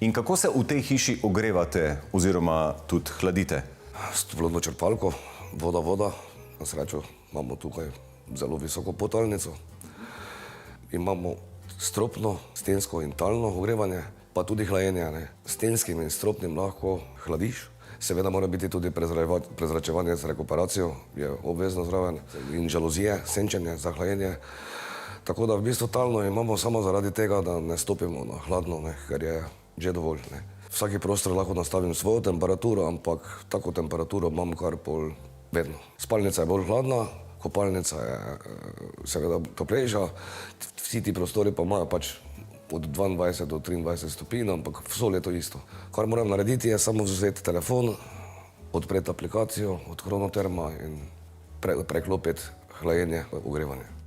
In kako se v tej hiši ogrevate oziroma tudi hladite? S toplotno črpalko, voda. Na srečo imamo tukaj zelo visoko potalnico. Imamo stropno, stensko in talno ogrevanje, pa tudi hlajenje. S stenskim in stropnim lahko hladiš. Seveda mora biti tudi prezračevanje z rekuperacijo, je obvezno zraven, in žaluzije, senčenje za hlajenje. Tako da v bistvu talno imamo samo zaradi tega, da ne stopimo na hladno, ker je že dovolj. Vsaki prostor lahko nastavim svojo temperaturo, ampak tako temperaturo imam kar pol vedno. Spalnica je bolj hladna, kopalnica je seveda toplejša, vsi ti prostori pa imajo pač od 22 do 23 stopinj, ampak vso leto isto. Kar moram narediti je samo vzeti telefon, odpreti aplikacijo od Kronoterma in preklopiti hlajenje, ogrevanje.